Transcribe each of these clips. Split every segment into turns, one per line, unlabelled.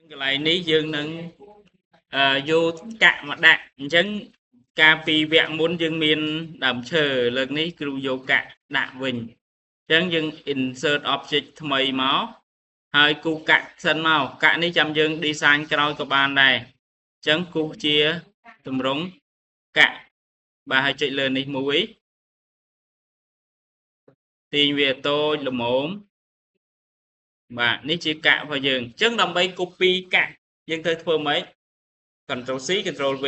cái này ní dương nâng vô cạ mà đạn chẳng ca pi vẹn muốn dương miền đầm chờ lần ní cứ vô cạ đạn bình chẳng dương insert object thay máu hai cu cạ sân màu cạ ní chăm dương design cái của bạn này chẳng cu chia tùm rống cạ và hai chạy lên ní mũi tiền về tôi là mồm và ní chia cạ vào dương chẳng đầm bay copy cạ dương thôi thua mấy Ctrl C Ctrl V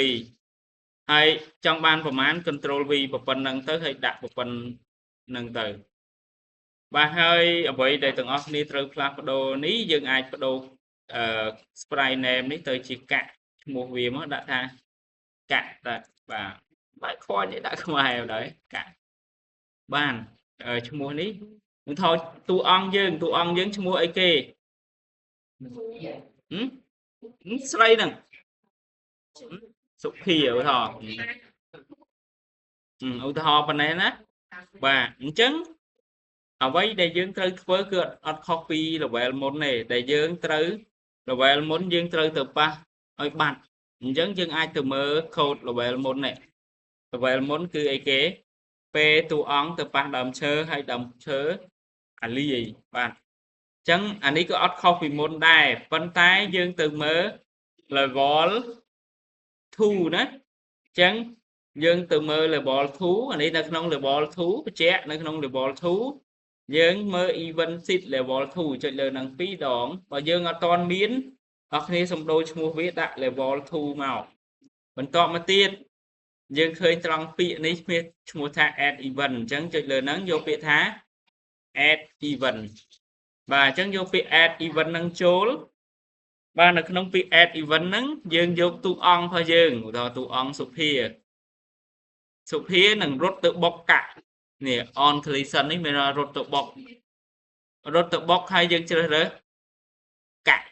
ហើយចង់បានប្រមាណ Ctrl V ប៉ុណ្ណឹងទៅហើយដាក់ប៉ុណ្ណឹងទៅបាទហើយអ្វីដែលទាំងអស់គ្នាត្រូវផ្លាស់ប្ដូរនេះយើងអាចបដូរsprite name នេះទៅជាកាក់ឈ្មោះវាមកដាក់ថាកាក់បាទបាទខននេះដាក់ខ្មែរដែរកាក់បានឈ្មោះនេះនឹងថយតួអង្គយើងឈ្មោះអីគេស្រីហ្នឹងសុភាឧទាហរណ៍ប៉ុណ្ណេះណាបាទអញ្ចឹងអ្វីដែលយើងត្រូវធ្វើគឺអត់ខុសពី level មុនទេដែលយើងត្រូវ level មុនយើងត្រូវទៅប៉ះឲ្យបាត់អញ្ចឹងយើងអាចទៅមើល code level មុននេះ level មុនគឺអីគេពេលតួអង្គទៅប៉ះដើមឈើហើយដើមឈើអាលីបាទអញ្ចឹងអានេះក៏អត់ខុសពីមុនដែរប៉ុន្តែយើងទៅមើល level 2ណាអញ្ចឹងយើងទៅមើល level 2អានេះនៅក្នុង level 2បញ្ជាក់នៅក្នុង level 2យើងមើល event sheet level 2ចុចលើនឹង2ដងបើយើងអត់ទាន់មានអ្នកគ្នាសំដូរឈ្មោះវាដាក់ level 2មកបន្តមកទៀតយើងឃើញត្រង់ពាក្យនេះឈ្មោះថា add event អញ្ចឹងចុចលើនឹងយកពាក្យថា add event បាទអញ្ចឹងយកពាក្យ add event នឹងចូលបាទនៅក្នុងពាក្យ add event ហ្នឹងយើងយកតួអង្គរបស់យើងឧទាហរណ៍តួអង្គសុភានឹងរត់ទៅបុកកាក់នេះ on collision នេះមានរត់ទៅបុកហើយយើងជ្រើសរើសកាក់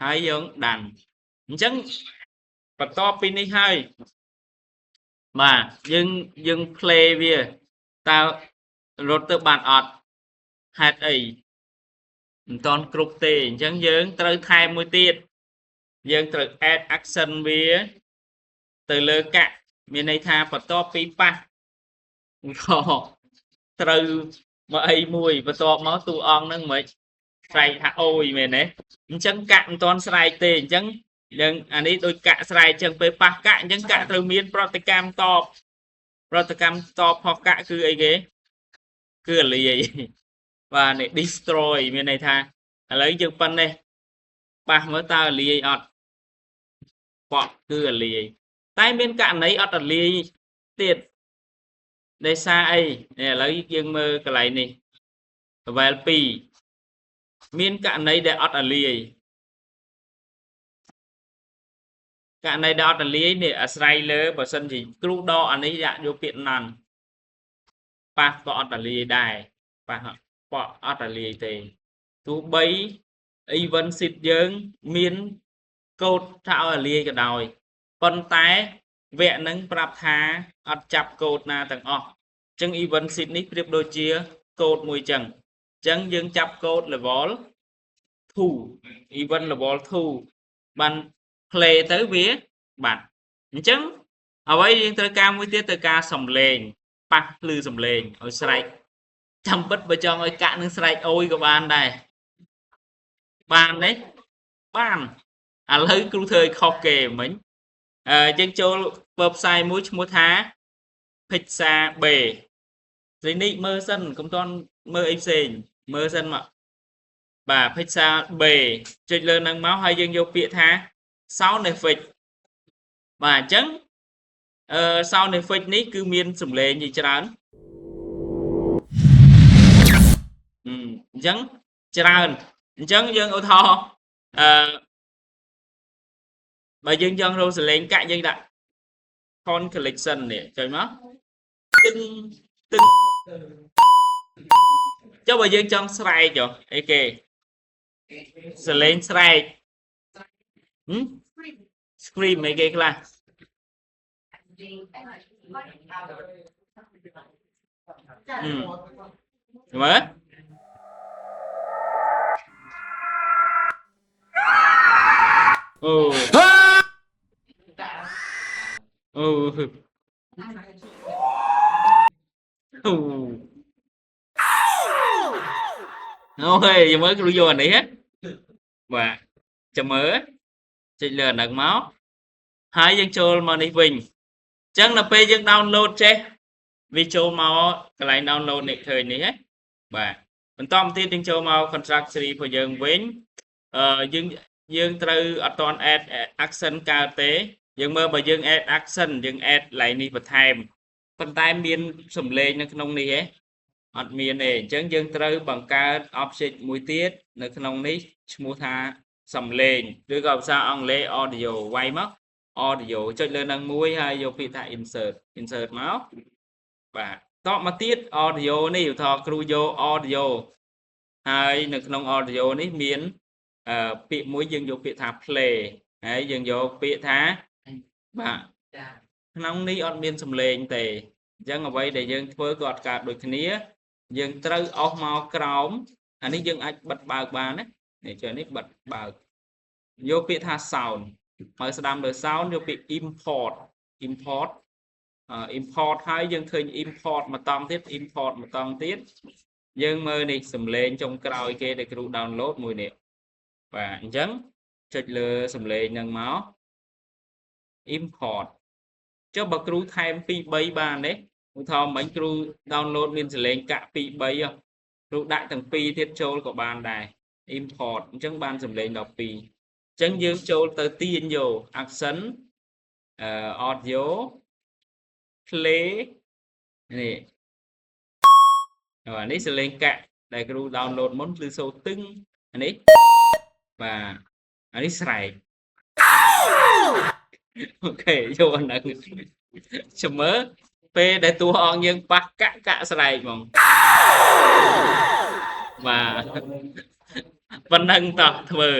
ហើយយើងដាំអញ្ចឹងបន្ទាប់ពីនេះហើយបាទយើង play វាតើរត់ទៅបានអត់ហេតុអីមិនតន់គ្រប់ទេអញ្ចឹងយើងត្រូវថែមមួយទៀតយើងត្រូវ add action វាទៅលើកាក់មានន័យថាបន្ទាប់ពីប៉ះក៏ត្រូវមកអីមួយបន្ទាប់មកតួអង្គហ្នឹងមិនស្រែកថាអូយមែនទេអញ្ចឹងកាក់មិនតន់ស្រែកទេអញ្ចឹងយើងអានេះដូចកាក់ស្រែកអញ្ចឹងពេលប៉ះកាក់អញ្ចឹងកាក់ត្រូវមានប្រតិកម្មតបផុសកាក់គឺអីគេគឺអាលីបាទនេះ destroy មានន័យថាឥឡូវយើងប៉ុណ្ណេះប៉ះមើលតើអាលីអត់បកគឺអាលីតែមានករណីអត់អាលីទៀតដោយសារអីឥឡូវយើងមើលកន្លែងនេះ level 2មានករណីដែលអត់អាលីនេះអាស្រ័យលើបើសិនជាគ្រូដកអានេះដាក់យកពាក្យណាន់ប៉ះក៏អត់អាលីដែរប៉ះអត់អាលីទេទោះបី event sheet យើងមានកូដថាឲ្យអាលីក៏ដោយប៉ុន្តែវគ្គនឹងប្រាប់ថាអត់ចាប់កូដណាទាំងអស់អញ្ចឹង event sheet នេះប្រៀបដូចជាកូដមួយអញ្ចឹងយើងចាប់កូដ level 2 event level 2បាន play ទៅវាបាត់អញ្ចឹងអ្វីយើងត្រូវការមួយទៀតទៅការសំឡេងប៉ះភ្លឺសំឡេងឲ្យស្រែកចាំពិតបើចង់ឲ្យកាក់នឹងស្រែកអូយក៏បានដែរបានទេបានឥឡូវគ្រូធ្វើឲ្យខុសគេមិញយើងចូល website មួយឈ្មោះថា Pixabay នេះមើលសិនកុំតន់មើលអីផ្សេងមើលសិនមកបាទ Pixabay ចុចលើនឹងមកហើយយើងយកពាក្យថា sound effect បាទអញ្ចឹងsound effect នេះគឺមានសំឡេងជាច្រើនអញ្ចឹងច្រើនអញ្ចឹងយើងឧទាហរណ៍បើយើងចង់រកសលេងកាក់យើងដាក់ con collection នេះចុចមកទឹងចុះបើយើងចង់ស្រែកអីគេសលេងស្រែកscream អីគេខ្លះមើល ừ ừ ôi giờ mới vô anh ấy hết và chấm mới chị lừa nặng máu hai dânចូលមកនេះវិញចឹងដល់ពេលយើង download ចេះវាចូលមកកន្លែង download នេះឃើញនេះហ៎បាទបន្តមកទៀតយើងចូលមក contract series របស់យើងវិញយើងត្រូវអត់ទាន់ add action កើតទេយើងមើលបើយើង add action យើង add កន្លែងនេះបន្ថែមប៉ុន្តែមានសំឡេងនៅក្នុងនេះហ៎អត់មានទេអញ្ចឹងយើងត្រូវបង្កើត object មួយទៀតនៅក្នុងនេះឈ្មោះថាសំឡេងឬក៏ភាសាអង់គ្លេស audio វាយមក audio ចុចលើនឹងមួយហើយយកពាក្យថា insert មកបាទតបមកទៀត audio នេះឧទាហរណ៍គ្រូយក audio ហើយនៅក្នុង audio នេះមានពាក្យមួយយើងយកពាក្យថា play ហើយយើងយកពាក្យថាបាទក្នុងនេះអត់មានសំឡេងទេអញ្ចឹងអ្វីដែលយើងធ្វើក៏អត់កើតដូចគ្នាយើងត្រូវអស់មកក្រោមអានេះយើងអាចបិទបើកបានណានេះចុះនេះបិទបើកយកពាក្យថា sound ហើយស្ដាំលើ sound យកពាក្យ import import ហើយយើងឃើញ import ម្តងទៀត import ម្តងទៀតយើងមើលនេះសំឡេងចុងក្រោយគេដែលគ្រូ download មួយនេះបាទអញ្ចឹងចុចលើសំឡេងនឹងមក import ចុះបើគ្រូថែម 2 3 បានទេឧទាហរណ៍មិញគ្រូ download មានសំឡេងកាក់ 2 3 គ្រូដាក់ទាំងពីរទៀតចូលក៏បានដែរ import អញ្ចឹងបានសំឡេង12អញ្ចឹងយើងចូលទៅទាញយក action audio play នេះនេះសំឡេងកាក់ដែលគ្រូ download មុនគឺសូតឹងអានេះបាទអានេះស្រែកអូខេយកអាហ្នឹងចាំមើលពេលដែលតួអង្គយើងប៉ះកាក់ស្រែកហ្មងបាទប៉ុណ្ណឹងតោះធ្វើ